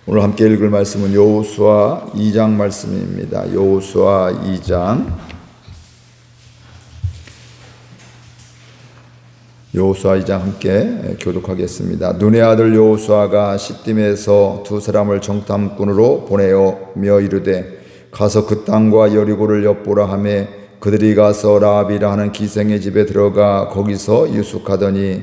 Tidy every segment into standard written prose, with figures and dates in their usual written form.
오늘 함께 읽을 말씀은 여호수아 2장 말씀입니다. 여호수아 2장. 여호수아 2장 함께 교독하겠습니다. 눈의 아들 여호수아가 시딤에서 두 사람을 정탐꾼으로 보내며 이르되 가서 그 땅과 여리고를 엿보라 하매 그들이 가서 라합이라 하는 기생의 집에 들어가 거기서 유숙하더니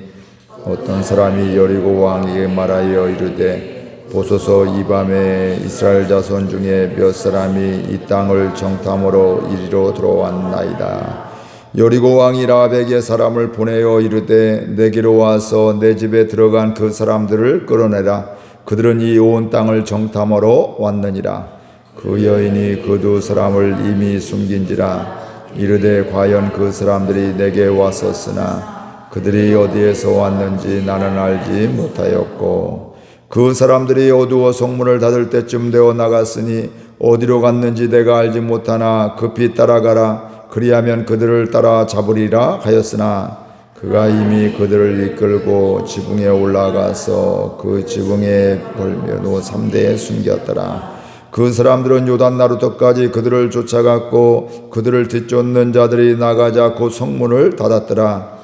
어떤 사람이 여리고 왕에게 말하여 이르되 보소서 이 밤에 이스라엘 자손 중에 몇 사람이 이 땅을 정탐하러 이리로 들어왔나이다. 여리고 왕이 라합에게 사람을 보내어 이르되 내게로 와서 내 집에 들어간 그 사람들을 끌어내라. 그들은 이 온 땅을 정탐하러 왔느니라. 그 여인이 그 두 사람을 이미 숨긴지라. 이르되 과연 그 사람들이 내게 왔었으나 그들이 어디에서 왔는지 나는 알지 못하였고 그 사람들이 어두워 성문을 닫을 때쯤 되어 나갔으니 어디로 갔는지 내가 알지 못하나 급히 따라가라. 그리하면 그들을 따라 잡으리라 하였으나 그가 이미 그들을 이끌고 지붕에 올라가서 그 지붕에 벌며 3대에 숨겼더라. 그 사람들은 요단 나루터까지 그들을 쫓아갔고 그들을 뒤쫓는 자들이 나가자 곧 성문을 닫았더라.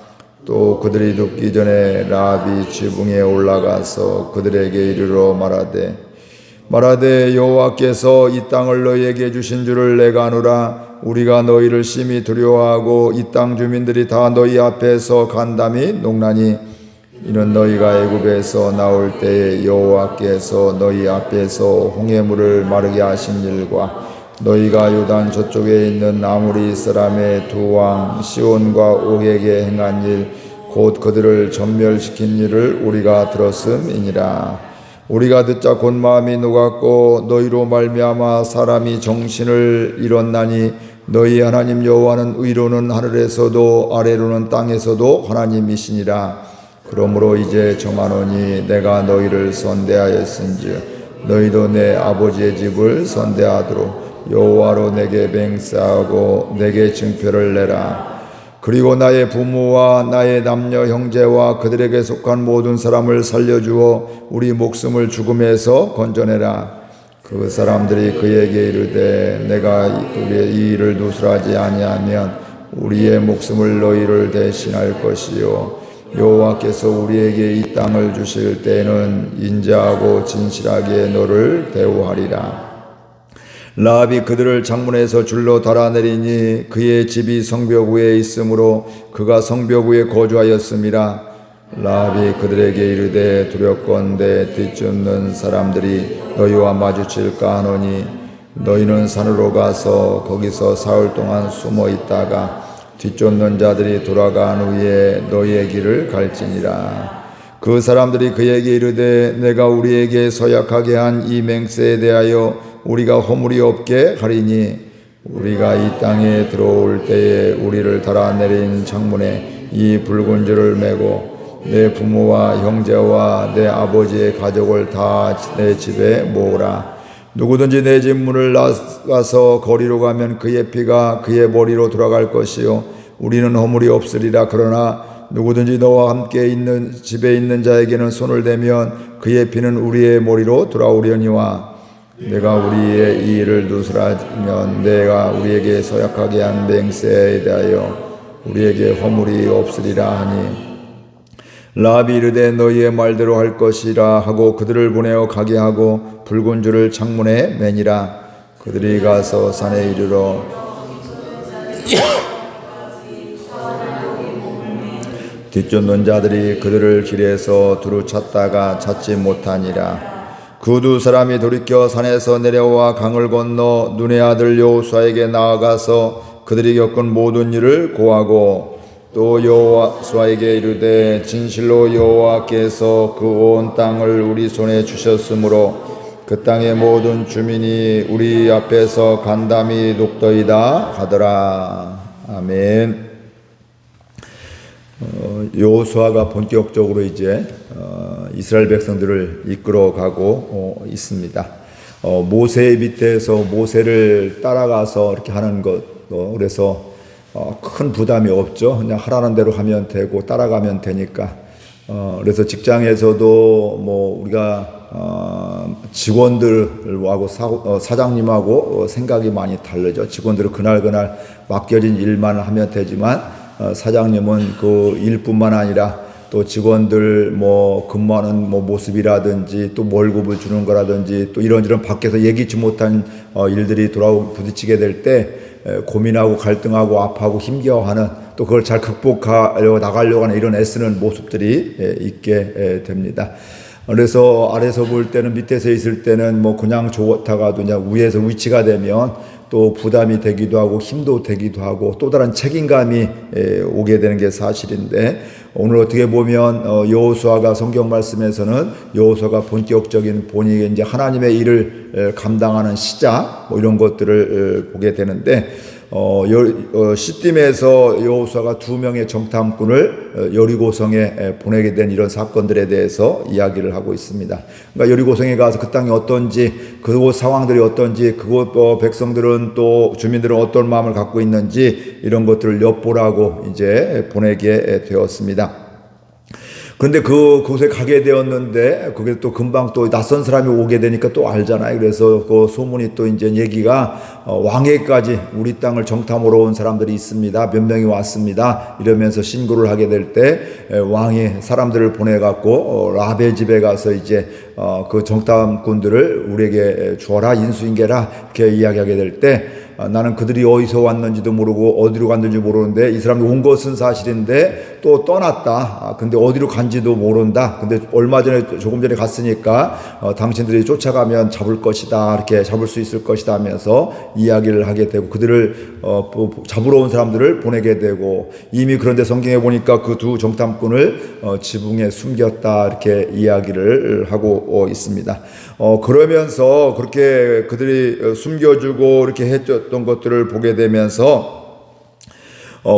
또 그들이 눕기 전에 라합이 지붕에 올라가서 그들에게 이르러 말하되 여호와께서 이 땅을 너희에게 주신 줄을 내가 아노라. 우리가 너희를 심히 두려워하고 이 땅 주민들이 다 너희 앞에서 간담이 녹나니 이는 너희가 애굽에서 나올 때에 여호와께서 너희 앞에서 홍해물을 마르게 하신 일과 너희가 요단 저쪽에 있는 아모리 사람의 두 왕 시온과 옥에게 행한 일 곧 그들을 전멸시킨 일을 우리가 들었음이니라. 우리가 듣자 곧 마음이 녹았고 너희로 말미암아 사람이 정신을 잃었나니 너희 하나님 여호와는 위로는 하늘에서도 아래로는 땅에서도 하나님이시니라. 그러므로 이제 정하노니 내가 너희를 선대하였은즉 너희도 내 아버지의 집을 선대하도록 여호와로 내게 맹세하고 내게 증표를 내라. 그리고 나의 부모와 나의 남녀 형제와 그들에게 속한 모든 사람을 살려주어 우리 목숨을 죽음에서 건져내라. 그 사람들이 그에게 이르되 내가 우리의 이 일을 누설하지 아니하면 우리의 목숨을 너희를 대신할 것이요 여호와께서 우리에게 이 땅을 주실 때에는 인자하고 진실하게 너를 대우하리라. 라합이 그들을 창문에서 줄로 달아내리니 그의 집이 성벽 위에 있으므로 그가 성벽 위에 거주하였음이라. 라합이 그들에게 이르되 두렵건대 뒤쫓는 사람들이 너희와 마주칠까 하노니 너희는 산으로 가서 거기서 사흘 동안 숨어 있다가 뒤쫓는 자들이 돌아간 후에 너희의 길을 갈지니라. 그 사람들이 그에게 이르되 내가 우리에게 서약하게 한 이 맹세에 대하여 우리가 허물이 없게 하리니 우리가 이 땅에 들어올 때에 우리를 달아내린 창문에 이 붉은 줄을 매고 내 부모와 형제와 내 아버지의 가족을 다 내 집에 모으라. 누구든지 내 집 문을 나가서 거리로 가면 그의 피가 그의 머리로 돌아갈 것이요 우리는 허물이 없으리라. 그러나 누구든지 너와 함께 있는 집에 있는 자에게는 손을 대면 그의 피는 우리의 머리로 돌아오려니와 내가 우리의 이 일을 누설하면 내가 우리에게 서약하게 한 맹세에 대하여 우리에게 허물이 없으리라 하니 라합이 이르되 너희의 말대로 할 것이라 하고 그들을 보내어 가게 하고 붉은 줄을 창문에 매니라. 그들이 가서 산에 이르러 뒤쫓는 자들이 그들을 길에서 두루 찾다가 찾지 못하니라. 그 두 사람이 돌이켜 산에서 내려와 강을 건너 눈의 아들 여호수아에게 나아가서 그들이 겪은 모든 일을 고하고 또 여호수아에게 이르되 진실로 여호와께서 그 온 땅을 우리 손에 주셨으므로 그 땅의 모든 주민이 우리 앞에서 간담이 녹더이다 하더라. 아멘. 여호수아가 본격적으로 이제 이스라엘 백성들을 이끌어가고 있습니다. 모세 밑에서 모세를 따라가서 이렇게 하는 것, 그래서 큰 부담이 없죠. 그냥 하라는 대로 하면 되고 따라가면 되니까. 그래서 직장에서도 뭐 우리가 직원들하고 사장님하고 생각이 많이 다르죠. 직원들은 그날 맡겨진 일만 하면 되지만 사장님은 그 일뿐만 아니라 또 직원들 근무하는 모습이라든지 또 월급을 주는 거라든지 또 이런저런 밖에서 예기치 못한 일들이 부딪히게 될 때 고민하고 갈등하고 아파하고 힘겨워하는, 또 그걸 잘 극복하려고 나가려고 하는 이런 애쓰는 모습들이 있게 됩니다. 그래서 아래서 볼 때는, 밑에서 있을 때는 그냥 좋다가도 그냥 위에서 위치가 되면 또 부담이 되기도 하고 힘도 되기도 하고 또 다른 책임감이 오게 되는 게 사실인데, 오늘 어떻게 보면 여호수아가 성경 말씀에서는 여호수아가 본격적인 본인이 이제 하나님의 일을 감당하는 시작 이런 것들을 보게 되는데, 시딤에서 여호수아가 2명의 정탐꾼을 여리고성에 보내게 된 이런 사건들에 대해서 이야기를 하고 있습니다. 그러니까 여리고성에 가서 그 땅이 어떤지, 그곳 상황들이 어떤지, 그곳 백성들은 또 주민들은 어떤 마음을 갖고 있는지 이런 것들을 엿보라고 이제 보내게 되었습니다. 그런데 그곳에 가게 되었는데 그게 또 금방 또 낯선 사람이 오게 되니까 또 알잖아요. 그래서 그 소문이 또 이제 얘기가 왕에까지 우리 땅을 정탐으로 온 사람들이 있습니다. 몇 명이 왔습니다. 이러면서 신고를 하게 될 때 왕이 사람들을 보내갖고 라베 집에 가서 이제 그 정탐꾼들을 우리에게 주어라, 인수인계라 이렇게 이야기하게 될 때, 나는 그들이 어디서 왔는지도 모르고 어디로 갔는지 모르는데 이 사람이 온 것은 사실인데 또 떠났다. 근데 어디로 간지도 모른다. 근데 조금 전에 갔으니까 당신들이 쫓아가면 잡을 것이다. 이렇게 잡을 수 있을 것이다 하면서 이야기를 하게 되고, 그들을 잡으러 온 사람들을 보내게 되고, 이미 그런데 성경에 보니까 그 2 정탐꾼을 지붕에 숨겼다 이렇게 이야기를 하고 있습니다. 그러면서 그렇게 그들이 숨겨주고 이렇게 했던 것들을 보게 되면서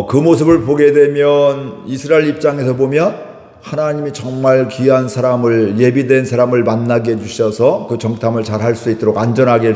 그 모습을 보게 되면 이스라엘 입장에서 보면 하나님이 정말 귀한 사람을, 예비된 사람을 만나게 해주셔서 그 정탐을 잘 할 수 있도록 안전하게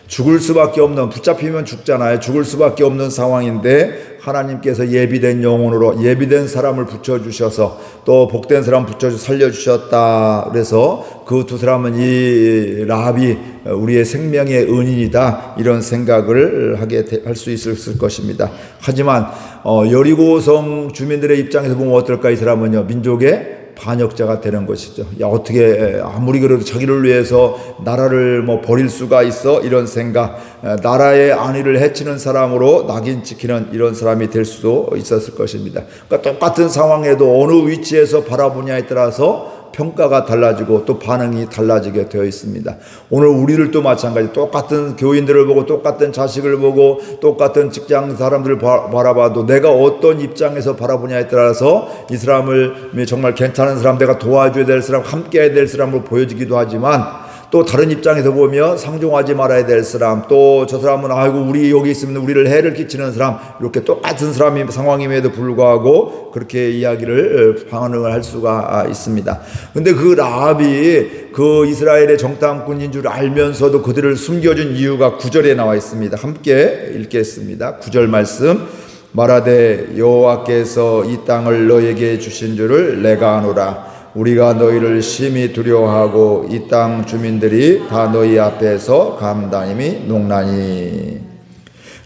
죽을 수밖에 없는, 붙잡히면 죽잖아요. 죽을 수밖에 없는 상황인데 하나님께서 예비된 영혼으로 예비된 사람을 붙여주셔서 또 복된 사람 붙여주셔서 살려주셨다. 그래서 그 2 사람은 이 라합이 우리의 생명의 은인이다 이런 생각을 할 수 있을 것입니다. 하지만 여리고성 주민들의 입장에서 보면 어떨까? 이 사람은요, 민족의 반역자가 되는 것이죠. 어떻게 아무리 그래도 자기를 위해서 나라를 버릴 수가 있어? 이런 생각, 나라의 안위를 해치는 사람으로 낙인 찍히는 이런 사람이 될 수도 있었을 것입니다. 그러니까 똑같은 상황에도 어느 위치에서 바라보냐에 따라서 평가가 달라지고 또 반응이 달라지게 되어 있습니다. 오늘 우리들도 마찬가지, 똑같은 교인들을 보고 똑같은 자식을 보고 똑같은 직장 사람들을 바라봐도 내가 어떤 입장에서 바라보냐에 따라서 이 사람을 정말 괜찮은 사람, 내가 도와줘야 될 사람, 함께 해야 될 사람으로 보여지기도 하지만, 또 다른 입장에서 보면 상종하지 말아야 될 사람, 또 저 사람은 우리 여기 있으면 우리를 해를 끼치는 사람, 이렇게 똑같은 상황임에도 불구하고 그렇게 이야기를 반응을 할 수가 있습니다. 근데 그 라합이 그 이스라엘의 정탐꾼인 줄 알면서도 그들을 숨겨준 이유가 9절에 나와 있습니다. 함께 읽겠습니다. 9절 말씀. 말하되 여호와께서 이 땅을 너에게 주신 줄을 내가 아노라. 우리가 너희를 심히 두려워하고 이 땅 주민들이 다 너희 앞에서 감담이 농나니.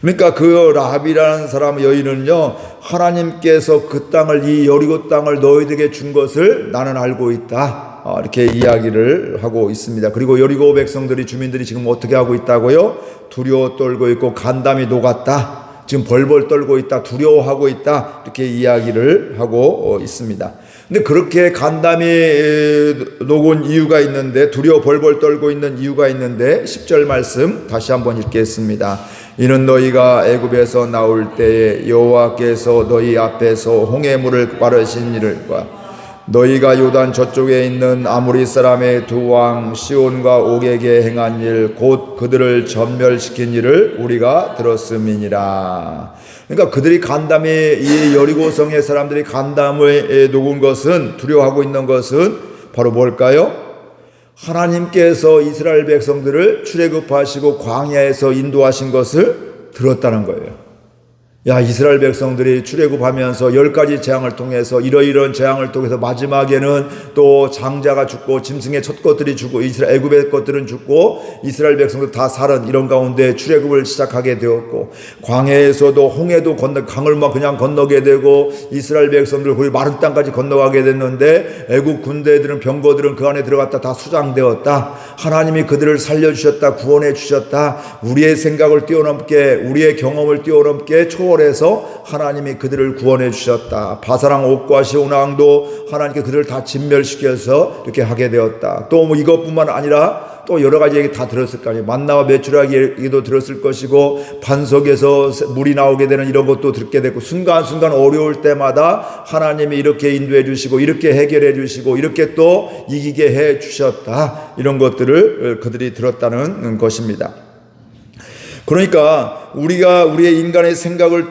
그러니까 그 라합이라는 사람 여인은요, 하나님께서 그 땅을, 이 여리고 땅을 너희들에게 준 것을 나는 알고 있다 이렇게 이야기를 하고 있습니다. 그리고 여리고 백성들이, 주민들이 지금 어떻게 하고 있다고요? 두려워 떨고 있고 간담이 녹았다. 지금 벌벌 떨고 있다, 두려워하고 있다 이렇게 이야기를 하고 있습니다. 근데 그렇게 간담이 녹은 이유가 있는데, 두려워 벌벌 떨고 있는 이유가 있는데 10절 말씀 다시 한번 읽겠습니다. 이는 너희가 애굽에서 나올 때에 여호와께서 너희 앞에서 홍해물을 가르신 일과 너희가 요단 저쪽에 있는 아모리 사람의 2 왕 시온과 옥에게 행한 일, 곧 그들을 전멸시킨 일을 우리가 들었음이니라. 그러니까 그들이 간담이, 이 여리고성의 사람들이 간담을 녹은 것은, 두려워하고 있는 것은 바로 뭘까요? 하나님께서 이스라엘 백성들을 출애굽하시고 광야에서 인도하신 것을 들었다는 거예요. 야, 이스라엘 백성들이 출애굽하면서 10가지 재앙을 통해서 이러이러한 재앙을 통해서 마지막에는 또 장자가 죽고 짐승의 첫 것들이 죽고 애굽의 것들은 죽고 이스라엘 백성들 다 살은 이런 가운데 출애굽을 시작하게 되었고, 광야에서도 홍해도 강을 막 그냥 건너게 되고 이스라엘 백성들 거의 마른 땅까지 건너가게 됐는데 애굽 군대들은 병거들은 그 안에 들어갔다 다 수장되었다. 하나님이 그들을 살려주셨다. 구원해 주셨다. 우리의 생각을 뛰어넘게, 우리의 경험을 뛰어넘게 초월해서 하나님이 그들을 구원해 주셨다. 바사랑 옥과 시온왕도 하나님께 그들을 다 진멸시켜서 이렇게 하게 되었다. 또 뭐 이것뿐만 아니라 또 여러 가지 얘기 다 들었을 거 아니에요. 만나와 메추라기 얘기도 들었을 것이고, 반석에서 물이 나오게 되는 이런 것도 듣게 됐고, 순간순간 어려울 때마다 하나님이 이렇게 인도해 주시고 이렇게 해결해 주시고 이렇게 또 이기게 해 주셨다. 이런 것들을 그들이 들었다는 것입니다. 그러니까 우리가 우리의 인간의 생각을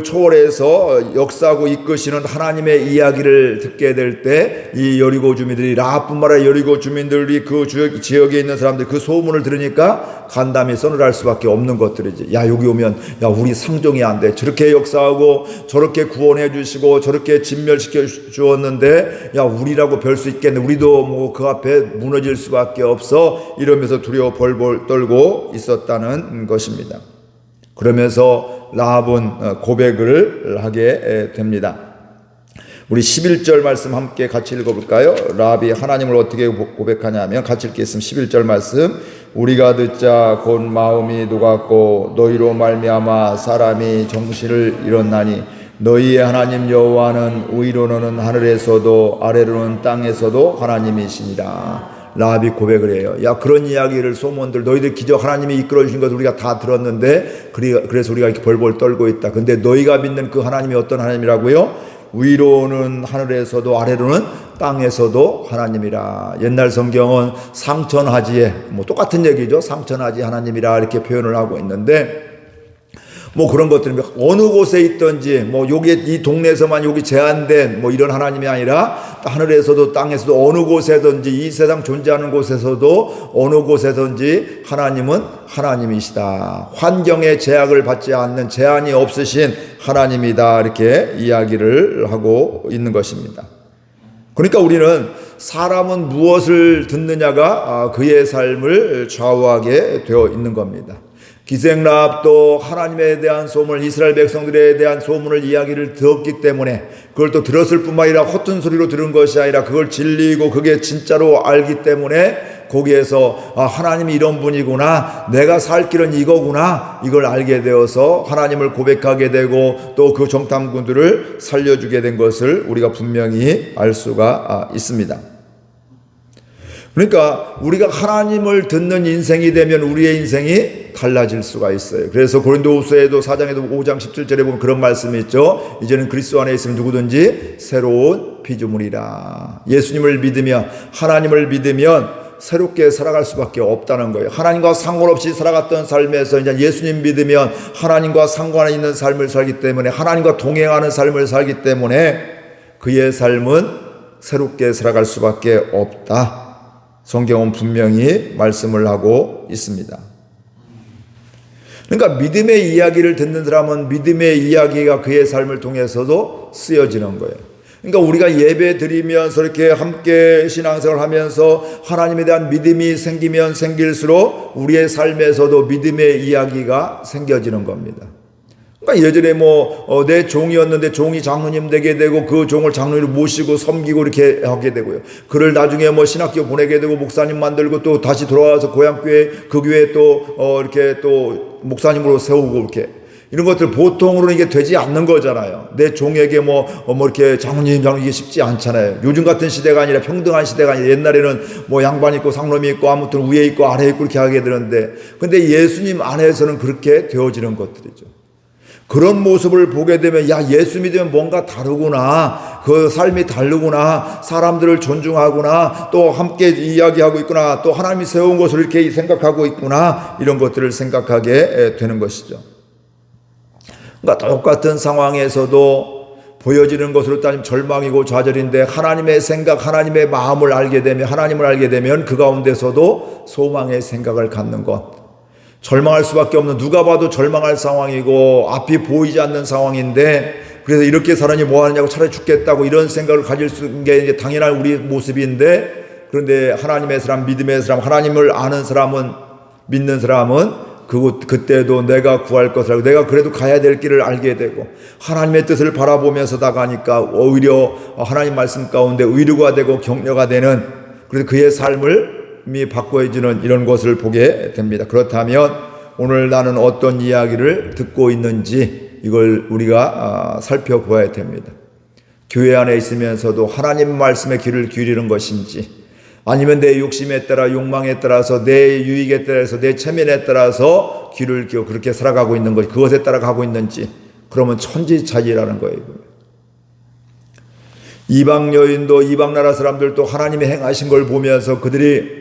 초월해서 역사하고 이끄시는 하나님의 이야기를 듣게 될 때 이 여리고 주민들이, 라합뿐만 아니라 여리고 주민들이 그 지역에 있는 사람들이 그 소문을 들으니까 간담이 서늘할 수밖에 없는 것들이지. 야, 여기 오면 야, 우리 상종이 안 돼. 저렇게 역사하고 저렇게 구원해 주시고 저렇게 진멸시켜 주었는데 야, 우리라고 별 수 있겠네. 우리도 뭐 그 앞에 무너질 수밖에 없어. 이러면서 두려워 벌벌 떨고 있었다는 것입니다. 그러면서 라합은 고백을 하게 됩니다. 우리 11절 말씀 함께 같이 읽어볼까요? 라합이 하나님을 어떻게 고백하냐면, 같이 읽겠습니다. 11절 말씀. 우리가 듣자 곧 마음이 녹았고 너희로 말미암아 사람이 정신을 잃었나니 너희의 하나님 여호와는 위로는 하늘에서도 아래로는 땅에서도 하나님이시니라. 라합이 고백을 해요. 야, 그런 이야기를, 소문들, 너희들 기적 하나님이 이끌어 주신 것을 우리가 다 들었는데 그래서 우리가 이렇게 벌벌 떨고 있다. 근데 너희가 믿는 그 하나님이 어떤 하나님이라고요? 위로는 하늘에서도 아래로는 땅에서도 하나님이라. 옛날 성경은 상천하지에, 뭐 똑같은 얘기죠. 상천하지 하나님이라 이렇게 표현을 하고 있는데, 뭐 그런 것들이 어느 곳에 있든지, 뭐 여기 이 동네에서만 여기 제한된 뭐 이런 하나님이 아니라 하늘에서도 땅에서도 어느 곳에든지, 이 세상 존재하는 곳에서도 어느 곳에든지 하나님은 하나님이시다. 환경에 제약을 받지 않는, 제한이 없으신 하나님이다. 이렇게 이야기를 하고 있는 것입니다. 그러니까 우리는 사람은 무엇을 듣느냐가 그의 삶을 좌우하게 되어 있는 겁니다. 기생라합도 하나님에 대한 소문을, 이스라엘 백성들에 대한 소문을, 이야기를 들었기 때문에, 그걸 또 들었을 뿐만 아니라 허튼 소리로 들은 것이 아니라 그걸 진리이고 그게 진짜로 알기 때문에 거기에서 하나님이 이런 분이구나, 내가 살 길은 이거구나, 이걸 알게 되어서 하나님을 고백하게 되고 또 그 정탐꾼들을 살려주게 된 것을 우리가 분명히 알 수가 있습니다. 그러니까 우리가 하나님을 듣는 인생이 되면 우리의 인생이 달라질 수가 있어요. 그래서 고린도후서에도 4장에도 5장 17절에 보면 그런 말씀이 있죠. 이제는 그리스도 안에 있으면 누구든지 새로운 피조물이라. 예수님을 믿으면, 하나님을 믿으면 새롭게 살아갈 수밖에 없다는 거예요. 하나님과 상관없이 살아갔던 삶에서 이제 예수님 믿으면 하나님과 상관이 있는 삶을 살기 때문에, 하나님과 동행하는 삶을 살기 때문에 그의 삶은 새롭게 살아갈 수밖에 없다. 성경은 분명히 말씀을 하고 있습니다. 그러니까 믿음의 이야기를 듣는 사람은 믿음의 이야기가 그의 삶을 통해서도 쓰여지는 거예요. 그러니까 우리가 예배 드리면서 이렇게 함께 신앙생활을 하면서 하나님에 대한 믿음이 생기면 생길수록 우리의 삶에서도 믿음의 이야기가 생겨지는 겁니다. 그러니까 예전에 내 종이었는데 종이 장로님 되게 되고 그 종을 장로님으로 모시고 섬기고 이렇게 하게 되고요. 그를 나중에 신학교 보내게 되고 목사님 만들고 또 다시 돌아와서 고향교회, 그 교회에 또 이렇게 또 목사님으로 세우고 이렇게. 이런 것들 보통으로는 이게 되지 않는 거잖아요. 내 종에게 이렇게 장로님 이게 쉽지 않잖아요. 요즘 같은 시대가 아니라 평등한 시대가 아니라 옛날에는 양반 있고 상놈이 있고 아무튼 위에 있고 아래 있고 이렇게 하게 되는데, 근데 예수님 안에서는 그렇게 되어지는 것들이죠. 그런 모습을 보게 되면 예수 믿으면 뭔가 다르구나, 그 삶이 다르구나, 사람들을 존중하구나, 또 함께 이야기하고 있구나, 또 하나님이 세운 것을 이렇게 생각하고 있구나, 이런 것들을 생각하게 되는 것이죠. 그러니까 똑같은 상황에서도 보여지는 것으로 따지면 절망이고 좌절인데 하나님의 생각, 하나님의 마음을 알게 되면, 하나님을 알게 되면 그 가운데서도 소망의 생각을 갖는 것, 절망할 수밖에 없는, 누가 봐도 절망할 상황이고 앞이 보이지 않는 상황인데, 그래서 이렇게 사람이 뭐 하느냐고 차라리 죽겠다고 이런 생각을 가질 수 있는 게 이제 당연한 우리 모습인데, 그런데 하나님의 사람, 믿음의 사람, 하나님을 아는 사람은, 믿는 사람은 그때도 내가 구할 것을 알고 내가 그래도 가야 될 길을 알게 되고 하나님의 뜻을 바라보면서 나가니까 오히려 하나님 말씀 가운데 의류가 되고 격려가 되는, 그래서 그의 삶을 바꿔지는 이런 것을 보게 됩니다. 그렇다면 오늘 나는 어떤 이야기를 듣고 있는지 이걸 우리가 살펴보아야 됩니다. 교회 안에 있으면서도 하나님 말씀에 귀를 기울이는 것인지, 아니면 내 욕심에 따라, 욕망에 따라서, 내 유익에 따라서, 내 체면에 따라서 귀를 기울여 그렇게 살아가고 있는 것이, 그것에 따라 가고 있는지, 그러면 천지차지라는 거예요. 이방 여인도, 이방 나라 사람들도 하나님이 행하신 걸 보면서 그들이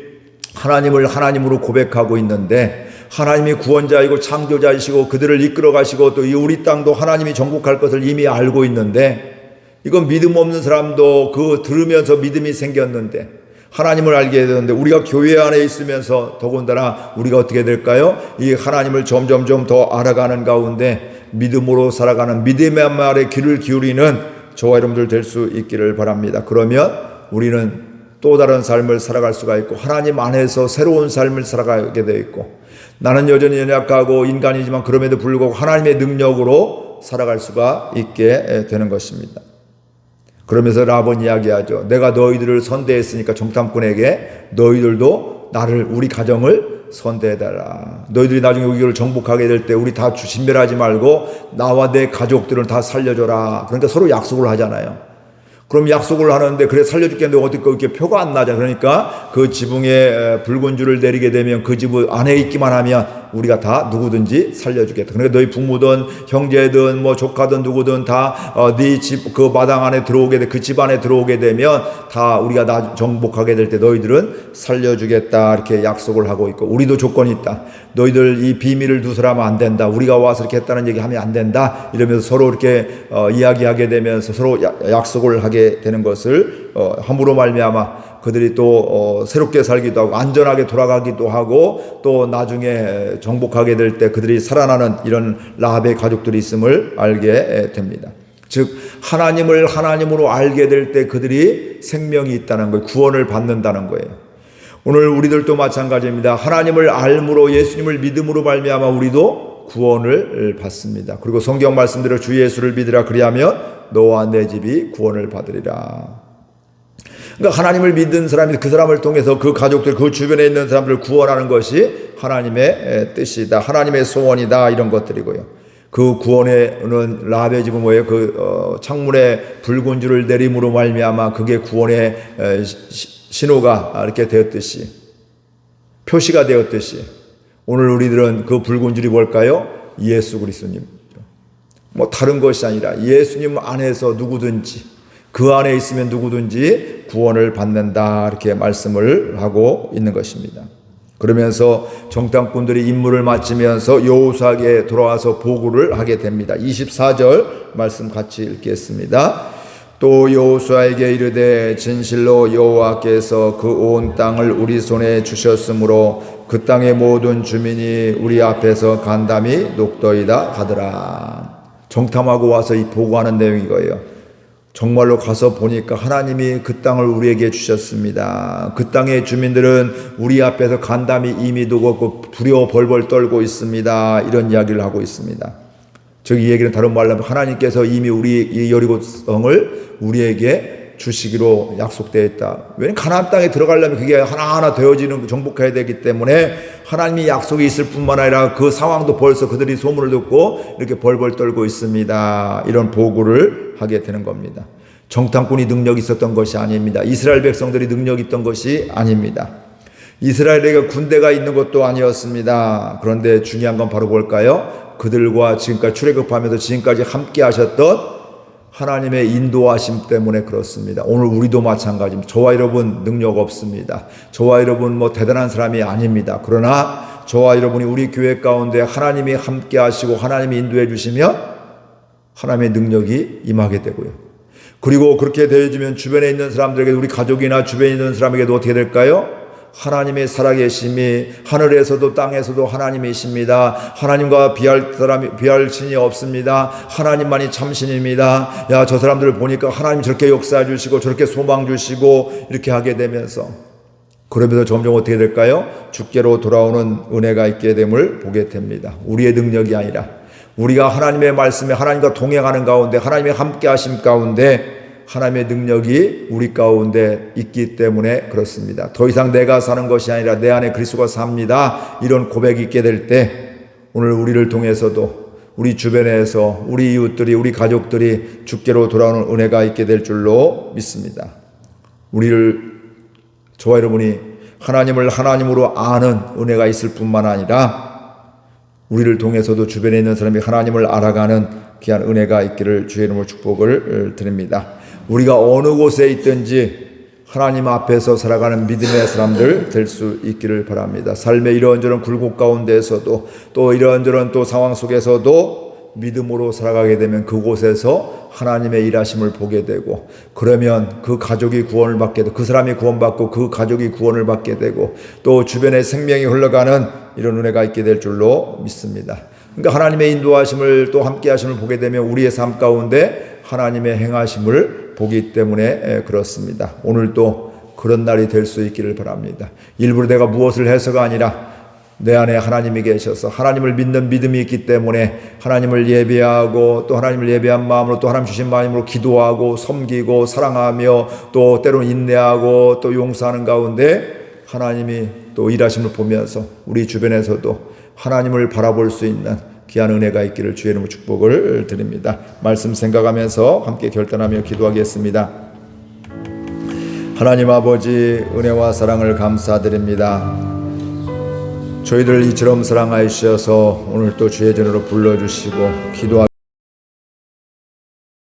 하나님을 하나님으로 고백하고 있는데, 하나님이 구원자이고 창조자이시고 그들을 이끌어 가시고 또 이 우리 땅도 하나님이 정복할 것을 이미 알고 있는데, 이건 믿음 없는 사람도 그 들으면서 믿음이 생겼는데, 하나님을 알게 되는데, 우리가 교회 안에 있으면서 더군다나 우리가 어떻게 될까요? 이 하나님을 점점점 더 알아가는 가운데 믿음으로 살아가는, 믿음의 말에 귀를 기울이는 저와 여러분들 될 수 있기를 바랍니다. 그러면 우리는 또 다른 삶을 살아갈 수가 있고 하나님 안에서 새로운 삶을 살아가게 되어 있고, 나는 여전히 연약하고 인간이지만 그럼에도 불구하고 하나님의 능력으로 살아갈 수가 있게 되는 것입니다. 그러면서 라본 이야기하죠. 내가 너희들을 선대했으니까, 정탐꾼에게 너희들도 나를, 우리 가정을 선대해달라. 너희들이 나중에 우리를 정복하게 될 때 우리 다 진멸하지 말고 나와 내 가족들을 다 살려줘라. 그러니까 서로 약속을 하잖아요. 그럼 약속을 하는데, 그래 살려줄겠는데 어떻게 이렇게 표가 안 나잖아. 그러니까 그 지붕에 붉은 줄을 내리게 되면 그 집 안에 있기만 하면 우리가 다 누구든지 살려주겠다. 그러니까 너희 부모든 형제든 뭐 조카든 누구든 다 네 집 그 마당 안에 들어오게 돼, 그 집 안에 들어오게 되면 다 우리가 정복하게 될 때 너희들은 살려주겠다, 이렇게 약속을 하고 있고, 우리도 조건이 있다. 너희들 이 비밀을 누설하면 안 된다. 우리가 와서 이렇게 했다는 얘기 하면 안 된다. 이러면서 서로 이렇게 이야기하게 되면서 서로 약속을 하게 되는 것을 함으로 말미암아 그들이 또 새롭게 살기도 하고 안전하게 돌아가기도 하고, 또 나중에 정복하게 될 때 그들이 살아나는 이런 라합의 가족들이 있음을 알게 됩니다. 즉 하나님을 하나님으로 알게 될 때 그들이 생명이 있다는 거예요. 구원을 받는다는 거예요. 오늘 우리들도 마찬가지입니다. 하나님을 알므로, 예수님을 믿음으로 말미암아 우리도 구원을 받습니다. 그리고 성경 말씀대로 주 예수를 믿으라, 그리하면 너와 내 집이 구원을 받으리라. 그러니까 하나님을 믿는 사람이 그 사람을 통해서 그 가족들, 그 주변에 있는 사람들을 구원하는 것이 하나님의 뜻이다, 하나님의 소원이다, 이런 것들이고요. 그 구원에는 라합의 집은 뭐예요? 창문에 붉은 줄을 내림으로 말미암아 그게 구원의 신호가 이렇게 되었듯이, 표시가 되었듯이, 오늘 우리들은 그 붉은 줄이 뭘까요? 예수 그리스도님. 뭐 다른 것이 아니라 예수님 안에서 누구든지, 그 안에 있으면 누구든지 구원을 받는다, 이렇게 말씀을 하고 있는 것입니다. 그러면서 정탐꾼들이 임무를 마치면서 여호수아에게 돌아와서 보고를 하게 됩니다. 24절 말씀 같이 읽겠습니다. 또 여호수아에게 이르되 진실로 여호와께서 그 온 땅을 우리 손에 주셨으므로 그 땅의 모든 주민이 우리 앞에서 간담이 녹더이다 하더라. 정탐하고 와서 이 보고하는 내용이 거예요. 정말로 가서 보니까 하나님이 그 땅을 우리에게 주셨습니다. 그 땅의 주민들은 우리 앞에서 간담이 이미 녹았고 두려워 벌벌 떨고 있습니다. 이런 이야기를 하고 있습니다. 즉 이 얘기는 다른 말로 하면 하나님께서 이미 우리 이 여리고 성을 우리에게 주시기로 약속되어 있다. 왜냐하면 가나안 땅에 들어가려면 그게 하나하나 되어지는, 정복해야 되기 때문에 하나님이 약속이 있을 뿐만 아니라 그 상황도 벌써 그들이 소문을 듣고 이렇게 벌벌 떨고 있습니다. 이런 보고를 하게 되는 겁니다. 정탐꾼이 능력이 있었던 것이 아닙니다. 이스라엘 백성들이 능력이 있던 것이 아닙니다. 이스라엘에게 군대가 있는 것도 아니었습니다. 그런데 중요한 건 바로 뭘까요? 그들과 지금까지 출애굽하면서 지금까지 함께 하셨던 하나님의 인도하심 때문에 그렇습니다. 오늘 우리도 마찬가지입니다. 저와 여러분 능력 없습니다. 저와 여러분 뭐 대단한 사람이 아닙니다. 그러나 저와 여러분이 우리 교회 가운데 하나님이 함께 하시고 하나님이 인도해 주시면 하나님의 능력이 임하게 되고요. 그리고 그렇게 되어지면 주변에 있는 사람들에게, 우리 가족이나 주변에 있는 사람에게도 어떻게 될까요? 하나님의 살아계심이 하늘에서도 땅에서도 하나님이십니다. 하나님과 비할 신이 없습니다. 하나님만이 참신입니다. 야, 저 사람들을 보니까 하나님 저렇게 역사해 주시고 저렇게 소망 주시고 이렇게 하게 되면서, 그러면서 점점 어떻게 될까요? 주께로 돌아오는 은혜가 있게 됨을 보게 됩니다. 우리의 능력이 아니라 우리가 하나님의 말씀에 하나님과 동행하는 가운데, 하나님의 함께 하심 가운데 하나님의 능력이 우리 가운데 있기 때문에 그렇습니다. 더 이상 내가 사는 것이 아니라 내 안에 그리스도가 삽니다. 이런 고백이 있게 될 때 오늘 우리를 통해서도 우리 주변에서 우리 이웃들이, 우리 가족들이 주께로 돌아오는 은혜가 있게 될 줄로 믿습니다. 저와 여러분이 하나님을 하나님으로 아는 은혜가 있을 뿐만 아니라 우리를 통해서도 주변에 있는 사람이 하나님을 알아가는 귀한 은혜가 있기를 주의 이름으로 축복을 드립니다. 우리가 어느 곳에 있든지 하나님 앞에서 살아가는 믿음의 사람들 될 수 있기를 바랍니다. 삶의 이런저런 굴곡 가운데에서도 또 이런저런 또 상황 속에서도 믿음으로 살아가게 되면 그곳에서 하나님의 일하심을 보게 되고, 그러면 그 가족이 구원을 받게 되고, 그 사람이 구원받고 그 가족이 구원을 받게 되고, 또 주변에 생명이 흘러가는 이런 은혜가 있게 될 줄로 믿습니다. 그러니까 하나님의 인도하심을 또 함께 하심을 보게 되면 우리의 삶 가운데 하나님의 행하심을 보기 때문에 그렇습니다. 오늘도 그런 날이 될 수 있기를 바랍니다. 일부러 내가 무엇을 해서가 아니라 내 안에 하나님이 계셔서 하나님을 믿는 믿음이 있기 때문에 하나님을 예배하고, 또 하나님을 예배한 마음으로 또 하나님 주신 마음으로 기도하고 섬기고 사랑하며 또 때로는 인내하고 또 용서하는 가운데 하나님이 또 일하심을 보면서 우리 주변에서도 하나님을 바라볼 수 있는 귀한 은혜가 있기를 주의 이름으로 축복을 드립니다. 말씀 생각하면서 함께 결단하며 기도하겠습니다. 하나님 아버지, 은혜와 사랑을 감사드립니다. 저희들 이처럼 사랑하셔서 오늘 또 주의 전으로 불러주시고 기도하게